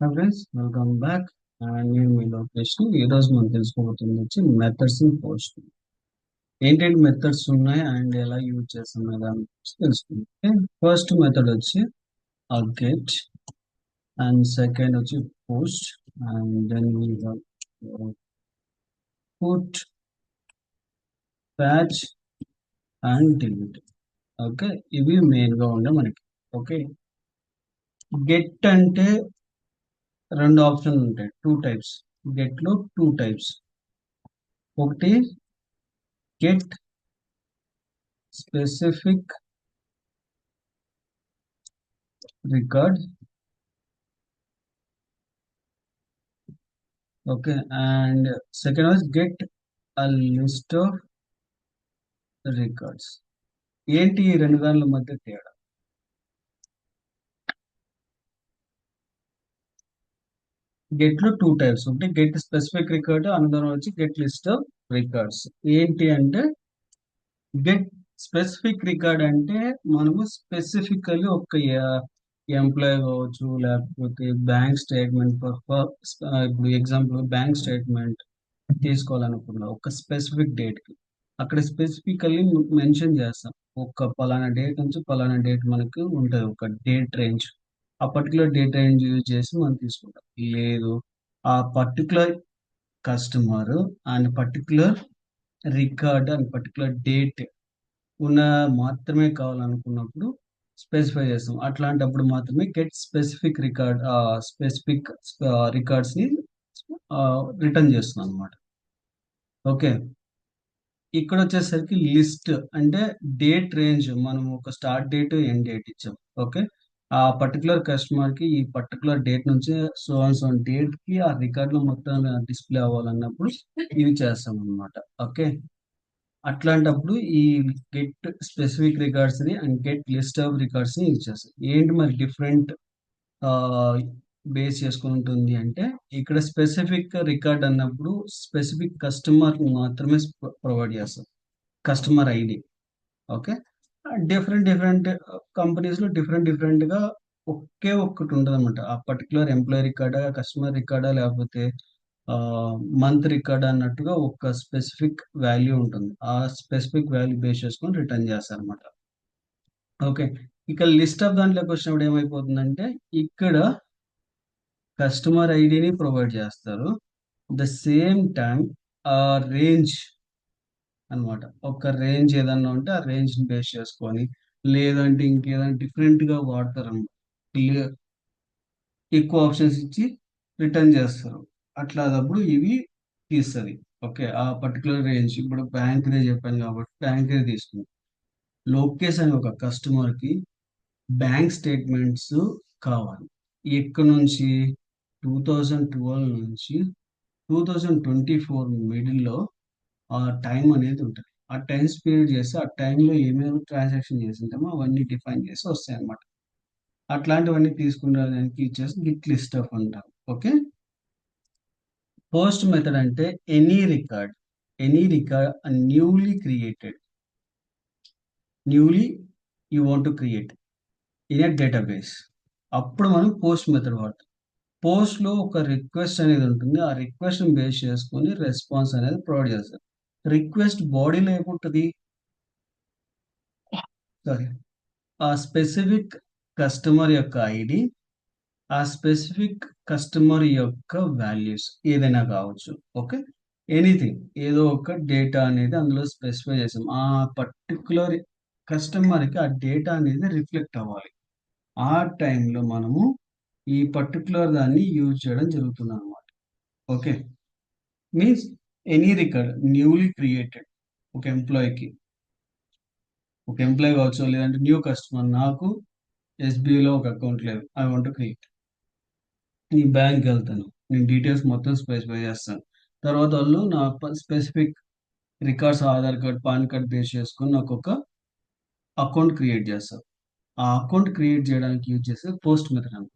Hi friends, welcome back. And నేను మీ లోకేష్. ఈ రోజు మనం తెలుసుకోబోతుంది వచ్చి మెథడ్స్ ఇన్ పోస్ట్. ఏంటంటే మెథడ్స్ ఉన్నాయి అండ్ ఎలా యూజ్ చేస్తున్నాయి దాని గురించి తెలుసుకుందాం. ఫస్ట్ మెథడ్ వచ్చి గెట్, అండ్ సెకండ్ వచ్చి post, and then put, patch and delete. Okay, ఇవి మెయిన్ గా ఉండే మనకి. ఓకే, గెట్ అంటే రెండు ఆప్షన్లు ఉంటాయి, టూ టైప్స్. గెట్ లో టూ టైప్స్. ఒకటి get specific record. Okay, and second was get a list of records. ఏంటి ఈ రెండు దానిల మధ్య తేడా? గెట్ లో టూ టైప్స్ ఉంటాయి, గెట్ స్పెసిఫిక్ రికార్డ్, అందరం వచ్చి గెట్ లిస్ట్ ఆఫ్ రికార్డ్స్. ఏంటి అంటే గెట్ స్పెసిఫిక్ రికార్డ్ అంటే మనము స్పెసిఫికల్లీ ఒక ఎంప్లాయ్ కావచ్చు, లేకపోతే బ్యాంక్ స్టేట్మెంట్. ఇప్పుడు ఎగ్జాంపుల్ బ్యాంక్ స్టేట్మెంట్ తీసుకోవాలనుకున్నా ఒక స్పెసిఫిక్ డేట్ కి, అక్కడ స్పెసిఫికల్లీ మెన్షన్ చేస్తాం. ఒక పలానా డేట్ నుంచి పలానా డేట్ మనకు ఉంటుంది, ఒక డేట్ రేంజ్. ఆ పర్టికులర్ డేట్ రేంజ్ యూజ్ చేసి మనం తీసుకుంటాం. లేదు, ఆ particular customer and particular record and particular date ఉన్న మాత్రమే కావాలనుకున్నప్పుడు స్పెసిఫై చేస్తాం. అట్లాంటప్పుడు మాత్రమే get specific record, specific records ని రిటర్న్ చేస్తున్నాం అనమాట. ఓకే, ఇక్కడ వచ్చేసరికి లిస్ట్ అంటే డేట్ రేంజ్. మనం ఒక స్టార్ట్ డేట్, ఎండ్ డేట్ ఇచ్చాం. ఓకే, ఆ పర్టికులర్ కస్టమర్ కి ఈ పర్టికులర్ డేట్ నుంచి సో అండ్ సో డేట్ కి ఆ రికార్డ్ లో మొత్తం డిస్ప్లే అవ్వాలన్నప్పుడు ఇవి చేస్తాం అనమాట. ఓకే, అట్లాంటప్పుడు ఈ గెట్ స్పెసిఫిక్ రికార్డ్స్ ని and get list of records ని యూజ్ చేస్తాం. ఏంటి మరి డిఫరెంట్ బేస్ చేసుకుని ఉంటుంది అంటే, ఇక్కడ స్పెసిఫిక్ రికార్డ్ అన్నప్పుడు స్పెసిఫిక్ కస్టమర్ మాత్రమే ప్రొవైడ్ చేస్తాం, customer ID. Okay, different different companies లో డిఫరెంట్ డిఫరెంట్ గా ఒకే ఒక్కటి ఉంటుంది అనమాట. ఆ పర్టికులర్ ఎంప్లాయీ రికార్డా, కస్టమర్ రికార్డా, లేకపోతే మంత్ రికార్డ్ అన్నట్టుగా ఒక స్పెసిఫిక్ వాల్యూ ఉంటుంది. ఆ స్పెసిఫిక్ వాల్యూ బేస్ చేసుకొని రిటర్న్ చేస్తారు అనమాట. ఓకే, ఇక లిస్ట్ ఆఫ్ దాంట్లోకి వచ్చినప్పుడు ఏమైపోతుందంటే, ఇక్కడ కస్టమర్ ఐడిని ప్రొవైడ్ చేస్తారు. ద సేమ్ టైం ఆ రేంజ్ అన్నమాట. ఒక రేంజ్ ఏదన్నా ఉంటే ఆ రేంజ్ ని బేస్ చేసుకొని, లేదంటే ఇంకేదైనా డిఫరెంట్ గా వాడతారు అనమాట. ఎక్కువ ఆప్షన్స్ ఇచ్చి రిటర్న్ చేస్తారు. అట్లాటప్పుడు ఇవి తీస్తుంది. ఓకే, ఆ పర్టికులర్ రేంజ్ ఇప్పుడు బ్యాంక్ దే చెప్పాను కాబట్టి బ్యాంక్ దే తీసుకుంది. లోకేష్ అని ఒక కస్టమర్ కి బ్యాంక్ స్టేట్మెంట్స్ కావాలి. ఎక్కడి నుంచి? 2012 నుంచి 2024 మిడిల్లో ఆ టైం అనేది ఉంటుంది. ఆ టైం పీరియడ్ చేస్తే ఆ టైంలో ఏమేమి ట్రాన్సాక్షన్ చేసి ఉంటామో అవన్నీ డిఫైన్ చేసి వస్తాయి అన్నమాట. అట్లాంటివన్నీ తీసుకునేదానికి ఇచ్చేసి గిట్ లిస్ట్ ఆఫ్ అంటారు. ఓకే, పోస్ట్ మెథడ్ అంటే any record newly created, newly you want to create in a database, అప్పుడు మనం పోస్ట్ మెథడ్ వాడతాం. పోస్ట్ లో ఒక రిక్వెస్ట్ అనేది ఉంటుంది, ఆ రిక్వెస్ట్ బేస్ చేసుకొని రెస్పాన్స్ అనేది ప్రొవైడ్ చేస్తారు. రిక్వెస్ట్ బాడీలో ఏముంటుంది? సారీ, ఆ స్పెసిఫిక్ కస్టమర్ యొక్క ఐడి, ఆ స్పెసిఫిక్ కస్టమర్ యొక్క వాల్యూస్ ఏదైనా కావచ్చు. ఓకే, ఎనీథింగ్, ఏదో ఒక డేటా అనేది అందులో స్పెసిఫై చేసాం. ఆ పర్టికులర్ కస్టమర్కి ఆ డేటా అనేది రిఫ్లెక్ట్ అవ్వాలి. ఆ టైంలో మనము ఈ పర్టికులర్ దాన్ని యూజ్ చేయడం జరుగుతుంది అనమాట. Okay, means any record newly created, ఒక ఎంప్లాయీకి, ఒక ఎంప్లాయీ కావచ్చు, లేదంటే న్యూ కస్టమర్. నాకు ఎస్బీఐలో ఒక అకౌంట్ లేదు, ఐ వాంట్ క్రియేట్. నీ బ్యాంక్కి వెళ్తాను, నేను డీటెయిల్స్ మొత్తం స్పెసిఫై చేస్తాను. తర్వాత వాళ్ళు నా specific records, Aadhaar card, pan card base చేసుకొని నాకు ఒక అకౌంట్ క్రియేట్ చేస్తారు. ఆ అకౌంట్ క్రియేట్ చేయడానికి యూజ్ చేసే పోస్ట్ మెథడ్ అనమాట.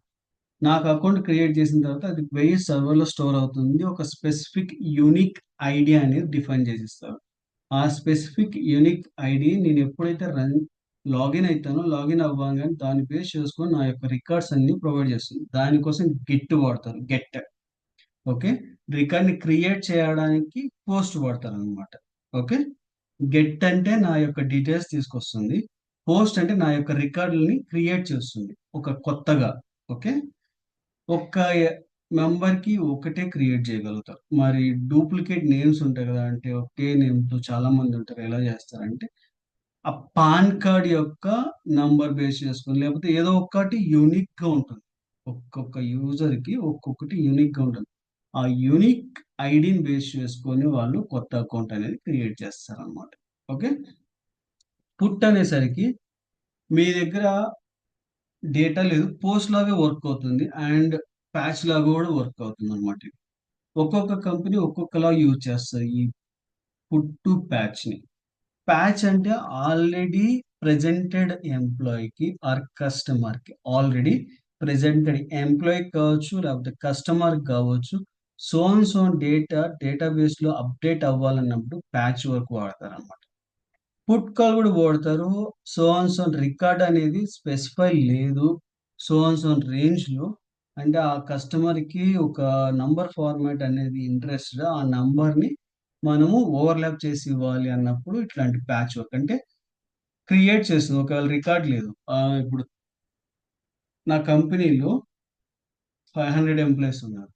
నాకు అకౌంట్ క్రియేట్ చేసిన తర్వాత అది వెయ్యి సర్వర్లో స్టోర్ అవుతుంది. ఒక స్పెసిఫిక్ యూనిక్ ఐడి అనేది డిఫైన్ చేసిస్తారు. ఆ స్పెసిఫిక్ యూనిక్ ఐడి నేను ఎప్పుడైతే రన్ లాగిన్ అవుతాను. లాగిన్ అవ్వగానే దాన్ని బేస్ చేసుకొని నా యొక్క రికార్డ్స్ అన్ని ప్రొవైడ్ చేస్తుంది. దానికోసం గిట్ వాడతారు, గెట్. ఓకే. రికార్డ్ ని క్రియేట్ చేయడానికి పోస్ట్ వాడతారు అనమాట. ఓకే. గెట్ అంటే నా యొక్క డీటెయిల్స్ తీసుకొస్తుంది. పోస్ట్ అంటే నా యొక్క రికార్డుని క్రియేట్ చేస్తుంది ఒక కొత్తగా. ఓకే. ఒక్క మెంబర్ కి ఒకటే క్రియేట్ చేయగలుగుతారు. మరి డూప్లికేట్ నేమ్స్ ఉంటాయి కదా, అంటే ఒకే నేమ్ తో చాలా మంది ఉంటారు. ఎలా చేస్తారంటే ఆ పాన్ కార్డ్ యొక్క నంబర్ బేస్ చేసుకొని, లేకపోతే ఏదో ఒక్కటి యూనిక్ గా ఉంటుంది. ఒక్కొక్క యూజర్ కి ఒక్కొక్కటి యూనిక్ గా ఉంటుంది. ఆ యూనిక్ ఐడిని బేస్ చేసుకొని వాళ్ళు కొత్త అకౌంట్ అనేది క్రియేట్ చేస్తారు అనమాట. ఓకే. పుట్ అనేసరికి మీ దగ్గర డేటా లేదు, పోస్ట్ లాగా వర్క్ అవుతుంది అండ్ ప్యాచ్ లాగా కూడా వర్క్ అవుతుంది అనమాట. ఒక్కొక్క కంపెనీ ఒక్కొక్కలా యూజ్ చేస్తారు ఈ పుట్ టు ప్యాచ్ ని. ప్యాచ్ అంటే ఆల్రెడీ ప్రెజెంటెడ్ ఎంప్లాయీకి ఆర్ కస్టమర్ కి, ఆల్రెడీ ప్రెజెంటెడ్ ఎంప్లాయీ కావచ్చు లేకపోతే కస్టమర్ కావచ్చు, సోన్ డేటాబేస్ లో అప్డేట్ అవ్వాలన్నప్పుడు ప్యాచ్ వర్క్ వాడతారు అనమాట. పుట్ కాల్ కూడా వాడతారు. సోన్ రికార్డ్ అనేది స్పెసిఫై లేదు, సోన్ రేంజ్ లో, అంటే ఆ కస్టమర్ కి ఒక నంబర్ ఫార్మాట్ అనేది ఇంట్రెస్ట్, ఆ నంబర్ ని మనము ఓవర్లాప్ చేసి ఇవ్వాలి అన్నప్పుడు ఇట్లాంటి ప్యాచ్ వర్క్ అంటే క్రియేట్ చేస్తుంది. ఒకవేళ రికార్డ్ లేదు, ఇప్పుడు నా కంపెనీలో 500 ఎంప్లాయీస్ ఉన్నారు.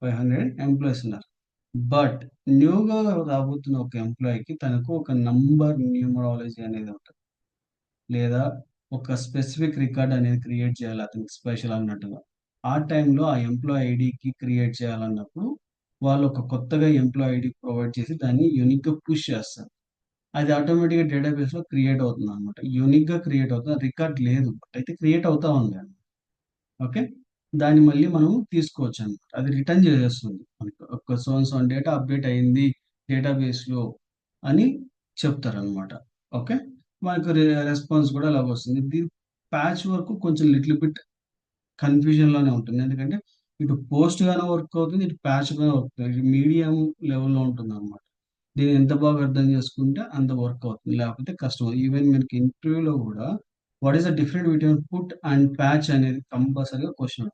500 ఎంప్లాయీస్ ఉన్నారు. బట్ న్యూగా రాబోతున్న ఒక ఎంప్లాయీకి తనకు ఒక నంబర్ న్యూమరాలజీ అనేది ఉంటుంది, లేదా ఒక స్పెసిఫిక్ రికార్డ్ అనేది క్రియేట్ చేయాలి అతనికి స్పెషల్ అన్నట్టుగా. ఆ టైంలో ఆ ఎంప్లాయీ ఐడికి క్రియేట్ చేయాలన్నప్పుడు వాళ్ళు ఒక కొత్తగా ఎంప్లాయీ ఐడి ప్రొవైడ్ చేసి దాన్ని యూనిక్ గా పుష్ చేస్తారు. అది ఆటోమేటిక్గా డేటాబేస్ లో క్రియేట్ అవుతుంది అనమాట. యూనిక్ గా క్రియేట్ అవుతుంది, రికార్డ్ లేదు బట్ అయితే క్రియేట్ అవుతా ఉంది. ఓకే. దాన్ని మళ్ళీ మనం తీసుకోవచ్చు అనమాట. అది రిటర్న్ చేసేస్తుంది మనకి, ఒక సోన్ డేటా అప్డేట్ అయింది డేటాబేస్ లో అని చెప్తారనమాట. ఓకే. మనకు రెస్పాన్స్ కూడా అలాగ వస్తుంది. ఇది ప్యాచ్ వరకు కొంచెం లిటిల్ బిట్ కన్ఫ్యూజన్ లోనే ఉంటుంది. ఎందుకంటే ఇటు పోస్ట్ గానే వర్క్ అవుతుంది, ఇటు ప్యాచ్ గానే వర్క్ అవుతుంది. ఇది మీడియం లెవెల్లో ఉంటుంది అనమాట. దీన్ని ఎంత బాగా అర్థం చేసుకుంటే అంత వర్క్ అవుతుంది, లేకపోతే కష్టం. ఈవెన్ మనకి ఇంటర్వ్యూలో కూడా what is the different between put and patch అనేది కంపల్సరీగా క్వశ్చన్,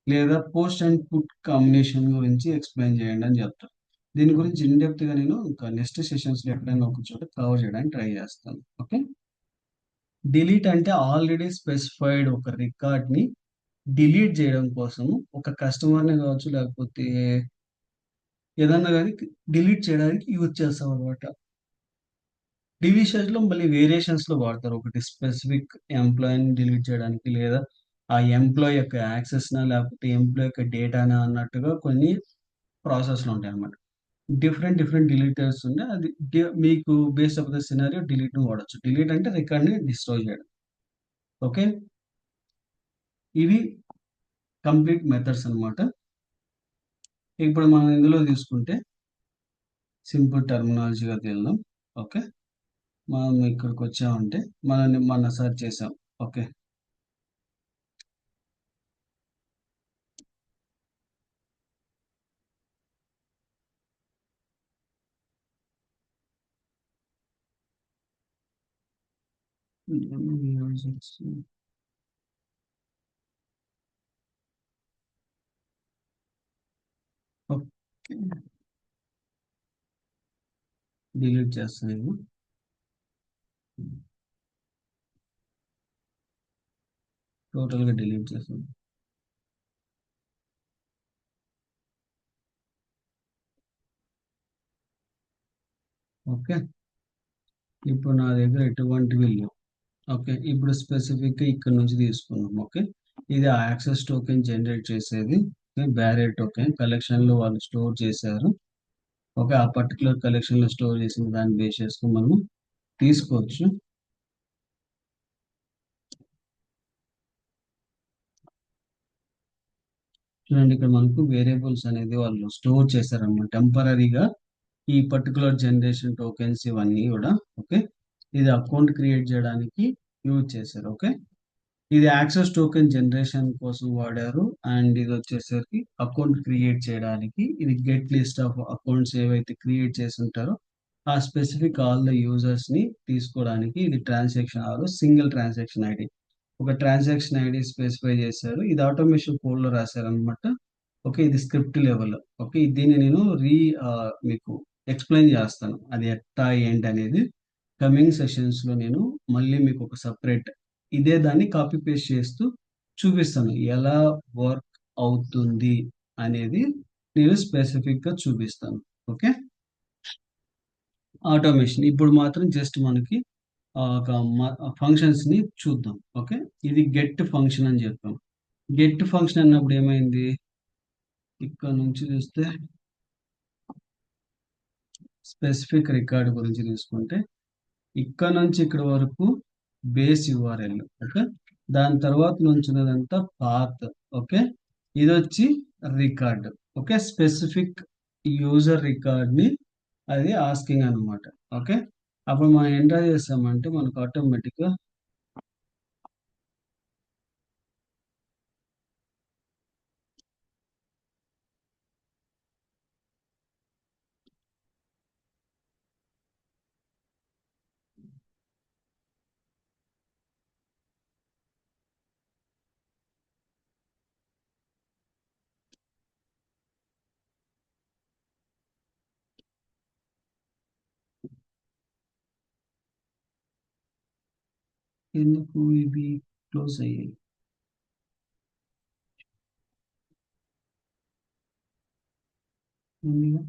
లేదా పోస్ట్ అండ్ పుట్ కాంబినేషన్ గురించి ఎక్స్ప్లెయిన్ చేయండి అని చెప్తారు. దీని గురించి ఇన్ డెప్త్ గా నేను ఇంకా నెక్స్ట్ సెషన్స్ లో ఎక్కడైనా ఒక చోట కవర్ చేయడానికి ట్రై చేస్తాను. ఓకే. డిలీట్ అంటే ఆల్రెడీ స్పెసిఫైడ్ ఒక రికార్డ్ ని డిలీట్ చేయడం కోసం, ఒక కస్టమర్ ని కావచ్చు లేకపోతే ఏదన్నా కానీ డిలీట్ చేయడానికి యూజ్ చేస్తాం అనమాట. డివిజన్స్ లో మళ్ళీ వేరియేషన్స్ లో వాడతారు. ఒకటి స్పెసిఫిక్ ఎంప్లాయీని డిలీట్ చేయడానికి, లేదా ఆ ఎంప్లాయీ యొక్క యాక్సెస్ నా లేకపోతే ఎంప్లాయీ యొక్క డేటానా అన్నట్టుగా కొన్ని ప్రాసెస్లు ఉంటాయి అన్నమాట. డిఫరెంట్ డిఫరెంట్ డిలీటర్స్ ఉంటే అది మీకు based of the scenario delete ని వాడచ్చు. డిలీట్ అంటే రికార్డ్ ని డిస్ట్రాయ్ చేయడం. ఓకే. ఇవి కంప్లీట్ మెథడ్స్ అన్నమాట. ఇప్పుడు మనం ఇందులో తీసుకుంటే సింపుల్ టర్మినాలజీగా వెళ్దాం. ఓకే. మనం ఇక్కడికి వచ్చామంటే మనల్ని మన సెర్చ్ చేసాం. ఓకే. ఓకే. డిలీట్ చేస్తాను. టోటల్ గా డిలీట్ చేస్తాను. ఓకే. ఇప్పుడు నా దగ్గర ఎటువంటివి లేవు. ఓకే. ఇప్పుడు స్పెసిఫిక్ గా ఇక్కడ నుంచి తీసుకున్నాం. ఓకే. ఇది ఆ యాక్సెస్ టోకెన్ జనరేట్ చేసేది. బ్యారియర్ టోకెన్ కలెక్షన్ లో వాళ్ళు స్టోర్ చేశారు. ఓకే. ఆ పర్టికులర్ కలెక్షన్ లో స్టోర్ చేసిన దాన్ని బేస్ చేసుకుని మనం తీసుకోవచ్చు. చూడండి, ఇక్కడ మనకు వేరియబుల్స్ అనేది వాళ్ళు స్టోర్ చేశారన్నమాట టెంపరీగా. ఈ పర్టికులర్ జనరేషన్ టోకెన్స్ ఇవన్నీ కూడా. ఓకే. ఇది అకౌంట్ క్రియేట్ చేయడానికి యూజ్ చేశారు. ఓకే. ఇది యాక్సెస్ టోకెన్ జనరేషన్ కోసం వాడారు. అండ్ ఇది వచ్చేసరికి అకౌంట్ క్రియేట్ చేయడానికి, ఇది గెట్ లిస్ట్ ఆఫ్ అకౌంట్స్ ఏవైతే క్రియేట్ చేసి ఉంటారో ఆ స్పెసిఫిక్ ఆల్ ద యూజర్స్ ని తీసుకోవడానికి ఇది transaction are single transaction ID. ఒక ట్రాన్సాక్షన్ ఐడి స్పెసిఫై చేశారు. ఇది ఆటోమేషన్ కోడ్ లో రాశారు అనమాట. ఓకే, ఇది స్క్రిప్ట్ లెవెల్. ఓకే, దీన్ని నేను మీకు ఎక్స్ప్లెయిన్ చేస్తాను అది ఎట్టా ఏంటి అనేది. కమింగ్ సెషన్స్ లో నేను మళ్ళీ మీకు ఒక సపరేట్ ఇదే దాన్ని కాపీ పేస్ట్ చేస్తూ చూపిస్తాను ఎలా వర్క్ అవుతుంది అనేది. నేను స్పెసిఫిక్ గా చూపిస్తాను. ఓకే, ఆటోమేషన్ ఇప్పుడు మాత్రం జస్ట్ మనకి ఒక ఫంక్షన్స్ ని చూద్దాం. ఓకే, ఇది గెట్ ఫంక్షన్ అని చెప్పాం. గెట్ ఫంక్షన్ అన్నప్పుడు ఏమైంది, ఇక్కడ నుంచి చూస్తే స్పెసిఫిక్ రికార్డ్ గురించి తీసుకుంటే ఇక్కడ నుంచి ఇక్కడ వరకు బేస్ యూఆర్ఎల్. ఓకే, దాని తర్వాత నుంచి ఉన్నదంతా పాత్. ఓకే, ఇది వచ్చి record. Okay, specific user record ని అది ఆస్కింగ్ అన్నమాట. ఓకే, అప్పుడు మనం ఎంటర్ చేస్తామంటే మనకు ఆటోమేటిక్ గా ఎందుకు ఇవి క్లోజ్ అయ్యాయి. ముందుగా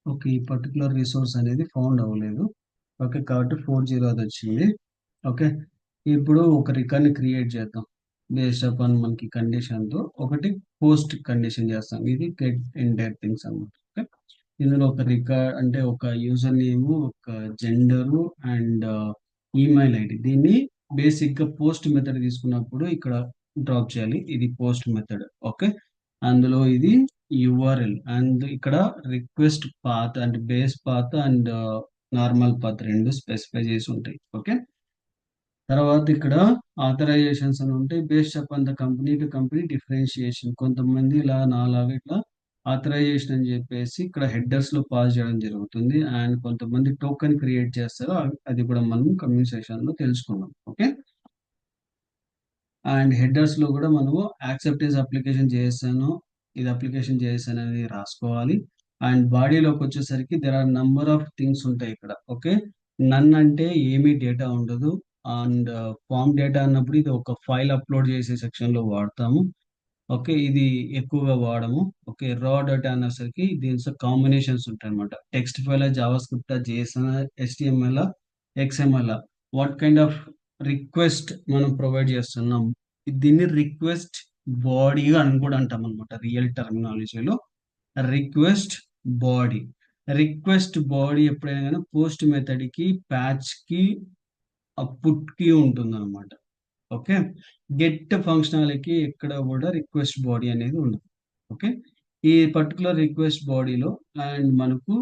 ఓకే, ఈ పర్టికులర్ రిసోర్స్ అనేది ఫౌండ్ అవ్వలేదు. ఓకే, కాబట్టి 40 అది వచ్చింది. ఓకే, ఇప్పుడు ఒక రికార్డ్ ని క్రియేట్ చేద్దాం. బేస్డ్ అపాన్ మనకి కండిషన్ తో ఒకటి పోస్ట్ కండిషన్ చేస్తాం. ఇది గెట్ ఎంటైర్ థింగ్స్ అన్నమాట. ఓకే, ఇందులో ఒక రికార్డ్ అంటే ఒక యూజర్ నేమ్, ఒక జెండరు అండ్ ఈమెయిల్ ఐడి. దీన్ని బేసిక్ గా పోస్ట్ మెథడ్ తీసుకున్నప్పుడు ఇక్కడ డ్రాప్ చేయాలి. ఇది పోస్ట్ మెథడ్. ఓకే, అందులో ఇది యుఆర్ఎల్ అండ్ ఇక్కడ రిక్వెస్ట్ పాత్ అంటే base path and normal path రెండు స్పెసిఫై చేసి ఉంటాయి. ఓకే, తర్వాత ఇక్కడ ఆథరైజేషన్స్ అని ఉంటాయి. Based upon the company to company differentiation. కొంతమంది ఇలా నాలాగా ఇట్లా ఆథరైజేషన్ అని చెప్పేసి ఇక్కడ హెడర్స్ లో పాస్ చేయడం జరుగుతుంది. అండ్ కొంతమంది టోకెన్ క్రియేట్ చేస్తారు. అది కూడా మనం కమ్యూనికేషన్ లో తెలుసుకున్నాం. ఓకే, అండ్ హెడర్స్ లో కూడా మనము యాక్సెప్టెన్స్ అప్లికేషన్ చేసాను, ఇది అప్లికేషన్ చేసాను అనేది రాసుకోవాలి. అండ్ బాడీలోకి వచ్చేసరికి there are number of things ఉంటాయి ఇక్కడ. ఓకే, నన్ అంటే ఏమీ డేటా ఉండదు. అండ్ ఫామ్ డేటా అన్నప్పుడు ఇది ఒక ఫైల్ అప్లోడ్ చేసే సెక్షన్ లో వాడతాము. ఓకే, ఇది ఎక్కువగా వాడము. ఓకే, రా డేటా అనేసరికి దీంట్లో కాంబినేషన్స్ ఉంటాయి అనమాట. Text file, JavaScript, JSON, HTML, XML, what kind of request మనం ప్రొవైడ్ చేస్తున్నాం. దీన్ని రిక్వెస్ట్ బాడీ అని కూడా అంటాం అనమాట రియల్ టర్మినాలజీలో. Request body. రిక్వెస్ట్ బాడీ ఎప్పుడైనా కానీ పోస్ట్ మెథడ్ కి, ప్యాచ్ కి, పుట్ కి ఉంటుంది అనమాట. ఓకే, గెట్ ఫంక్షనాలిటీ ఎక్కడ కూడా రిక్వెస్ట్ బాడీ అనేది ఉండదు. ఓకే, ఈ పర్టికులర్ రిక్వెస్ట్ బాడీలో అండ్ మనకు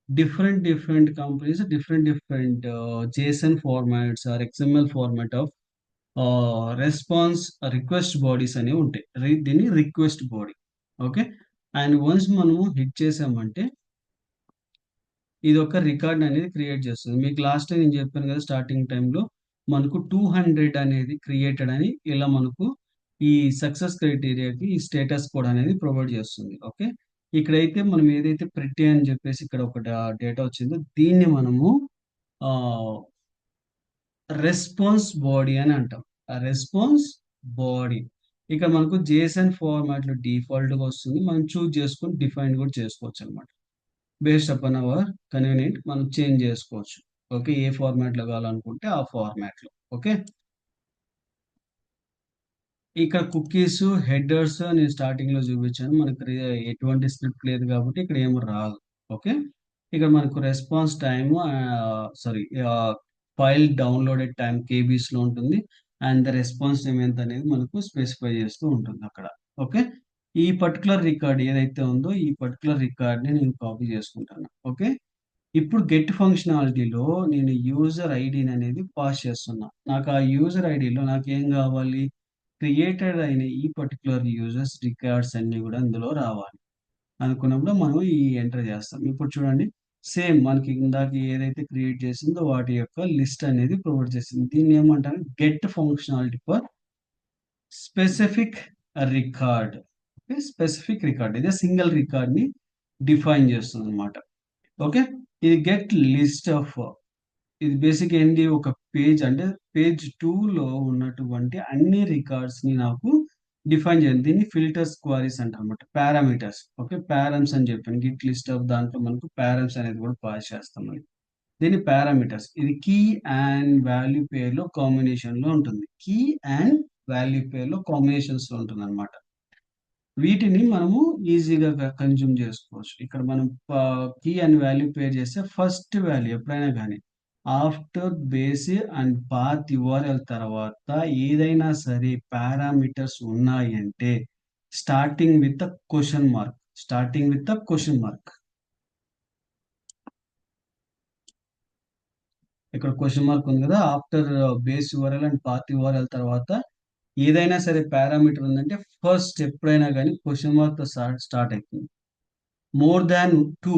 different different companies different different JSON formats or XML format of response request bodies అనేవి ఉంటాయి. దీన్ని request body. Okay, and once మనము హిట్ చేసామంటే ఇది ఒక రికార్డ్ అనేది క్రియేట్ చేస్తుంది. మీకు లాస్ట్ టైం నేను చెప్పాను కదా, స్టార్టింగ్ టైంలో మనకు 200 అనేది క్రియేటెడ్ అని ఇలా మనకు ఈ సక్సెస్ క్రైటీరియాకి ఈ స్టేటస్ కోడ్ అనేది ప్రొవైడ్ చేస్తుంది. ఓకే, ఇక్కడైతే మనం ఏదైతే ప్రిట్టి అని చెప్పేసి ఇక్కడ ఒక డేటా వచ్చిందో దీన్ని మనము రెస్పాన్స్ బాడీ అని అంటాం. ఆ రెస్పాన్స్ బాడీ ఇక్కడ మనకు జేసన్ ఫార్మాట్ లో డిఫాల్ట్ గా వస్తుంది. మనం చూస్ చేసుకొని డిఫైన్ కూడా చేసుకోవచ్చు అనమాట. బేస్డ్ అపాన్ అవర్ కన్వీనియంట్ మనం చేంజ్ చేసుకోవచ్చు. ఓకే, ఏ ఫార్మాట్ లో కావాలనుకుంటే ఆ ఫార్మాట్ లో. ఓకే, ఇక్కడ కుకీస్, హెడర్స్ నేను స్టార్టింగ్ లో చూపించాను. మనకు ఎటువంటి స్క్రిప్ట్ లేదు కాబట్టి ఇక్కడ ఏమి రాదు. ఓకే, ఇక్కడ మనకు response time, sorry, file downloaded time KBs లో ఉంటుంది. అండ్ ద రెస్పాన్స్ టైం ఎంత అనేది మనకు స్పెసిఫై చేస్తూ ఉంటుంది అక్కడ. ఓకే, ఈ పర్టికులర్ రికార్డ్ ఏదైతే ఉందో ఈ పర్టికులర్ రికార్డ్ ని నేను కాపీ చేసుకుంటాను. ఓకే, ఇప్పుడు గెట్ ఫంక్షనాలిటీలో నేను యూజర్ ఐడిని అనేది పాస్ చేస్తున్నా. నాకు ఆ యూజర్ ఐడిలో నాకు ఏం కావాలి? క్రియేటెడ్ అయిన ఈ పర్టికులర్ యూజర్స్ రికార్డ్స్ అన్ని కూడా ఇందులో రావాలి అనుకున్నప్పుడు మనం ఈ ఎంటర్ చేస్తాం. ఇప్పుడు చూడండి, సేమ్ మనకి ఇందాక ఏదైతే క్రియేట్ చేసిందో వాటి యొక్క లిస్ట్ అనేది ప్రొవైడ్ చేసింది. దీన్ని ఏమంటారు? Get functionality for specific record. Okay, specific record ఇదే సింగిల్ రికార్డ్ ని డిఫైన్ చేస్తుంది అనమాట. ఓకే, ఇది గెట్ లిస్ట్ ఆఫ్, ఇది బేసిక్ ఏంటి? ఒక పేజ్ అంటే పేజ్ 2 లో ఉన్నటువంటి అన్ని రికార్డ్స్ ని నాకు డిఫైన్ చేయండి. దీన్ని ఫిల్టర్స్ క్వారీస్ అంటారు అనమాట. పారామీటర్స్. ఓకే, పారమ్స్ అని చెప్పాను. గిట్ లిస్ట్ ఆఫ్ దాంట్లో మనకు పారమ్స్ అనేది కూడా పాస్ చేస్తాం మనం. దీని పారామీటర్స్, ఇది కీ అండ్ వాల్యూ పేర్ లో కాంబినేషన్ లో ఉంటుంది. కీ అండ్ వాల్యూ పేర్ లో కాంబినేషన్స్ లో ఉంటుంది అనమాట. వీటిని మనము ఈజీగా కన్జ్యూమ్ చేసుకోవచ్చు. ఇక్కడ మనం కీ అండ్ వాల్యూ పేర్ చేస్తే ఫస్ట్ వాల్యూ ఎప్పుడైనా కానీ after base and path URL తర్వాత ఏదైనా సరే పారామీటర్స్ ఉన్నాయి అంటే starting with question mark, starting with question mark. ఇక్కడ క్వశ్చన్ మార్క్ ఉంది కదా, after base URL and path URL తర్వాత ఏదైనా సరే పారామీటర్ ఉందంటే ఫస్ట్ ఎప్పుడైనా కానీ క్వశ్చన్ మార్క్ తో స్టార్ట్ అవుతుంది. More than two,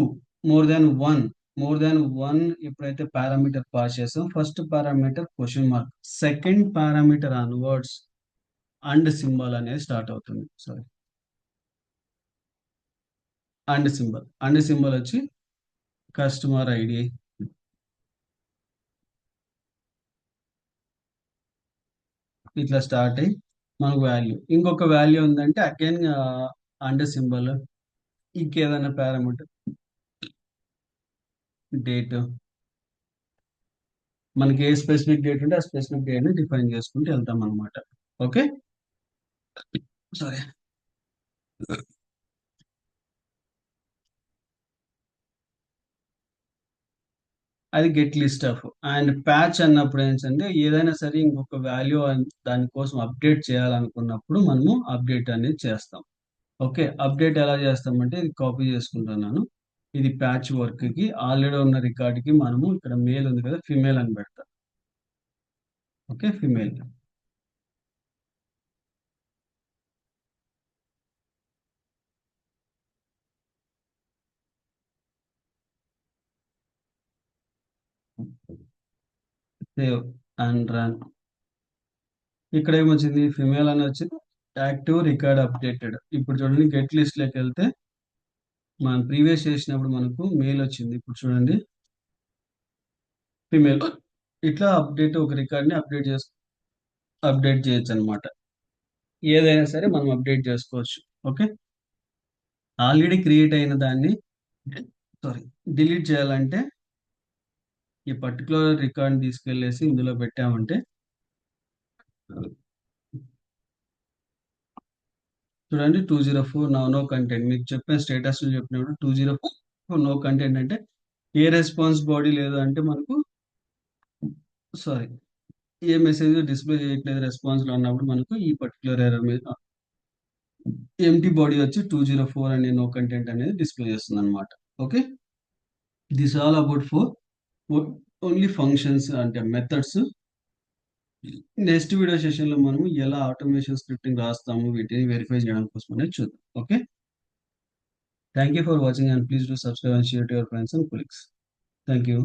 more than one, more than one ఎప్పుడైతే పారామీటర్ పాస్ చేస్తాం first parameter question mark, second parameter onwards and symbol అనేది స్టార్ట్ అవుతుంది. Sorry, and symbol, and symbol వచ్చి కస్టమర్ ఐడి ఇట్లా start అయ్యి మనకు వాల్యూ, ఇంకొక వాల్యూ ఉందంటే అగైన్ అండ్ సింబల్, ఇంకేదైనా పారామీటర్, డేట్, మనకి ఏ స్పెసిఫిక్ డేట్ ఉంటే ఆ స్పెసిఫిక్ డేట్ ని డిఫైన్ చేసుకుంటూ వెళ్తాం అనమాట. Okay, sorry. అది get list of. And patch అన్నప్పుడు ఏంటంటే ఏదైనా సరే ఇంకొక వాల్యూ దానికోసం అప్డేట్ చేయాలనుకున్నప్పుడు మనము అప్డేట్ అనేది చేస్తాం. ఓకే, అప్డేట్ ఎలా చేస్తామంటే ఇది కాపీ చేసుకుంటున్నాను. ఇది ప్యాచ్ వర్క్ కి ఆల్రెడీ ఉన్న రికార్డ్ కి మనము ఇక్కడ మేల్ ఉంది కదా, ఫిమేల్ అని పెడతాం. Okay, female. Save and run. ఇక్కడ ఏమొచ్చింది? ఫిమేల్ అని వచ్చింది. Active record updated. ఇప్పుడు చూడండి, గెట్ లిస్ట్ లోకి వెళ్తే మనం ప్రీవియస్ చేసినప్పుడు మనకు మెయిల్ వచ్చింది. ఇప్పుడు చూడండి, ఫిమేల్. ఇట్లా అప్డేట్ ఒక రికార్డ్ ని అప్డేట్ చేయొచ్చు అనమాట. ఏదైనా సరే మనం అప్డేట్ చేసుకోవచ్చు. ఓకే, ఆల్రెడీ క్రియేట్ అయిన దాన్ని సారీ డిలీట్ చేయాలంటే ఈ పర్టికులర్ రికార్డ్ తీసుకెళ్లేసి ఇందులో పెట్టామంటే చూడండి, 204 నో కంటెంట్. మీకు చెప్పిన స్టేటస్ చెప్పినప్పుడు 204 నో కంటెంట్ అంటే ఏ రెస్పాన్స్ బాడీ లేదు అంటే మనకు, సారీ, ఏ మెసేజ్ డిస్ప్లే చేయట్లేదు రెస్పాన్స్ లో అన్నప్పుడు మనకు ఈ పర్టికులర్ ఎర్రర్ మీద ఎంటీ బాడీ వచ్చి 204 అనే నో కంటెంట్ అనేది డిస్ప్లే చేస్తుంది అనమాట. Okay, this all about four only functions అంటే మెథడ్స్. నెక్స్ట్ వీడియో సెషన్ లో మనము ఎలా ఆటోమేషన్ స్క్రిప్టింగ్ రాస్తాము వీటిని వెరిఫై చేయడం కోసం అనేది చూద్దాం. Okay, thank you for watching and please do subscribe and share to your friends and colleagues. Thank you.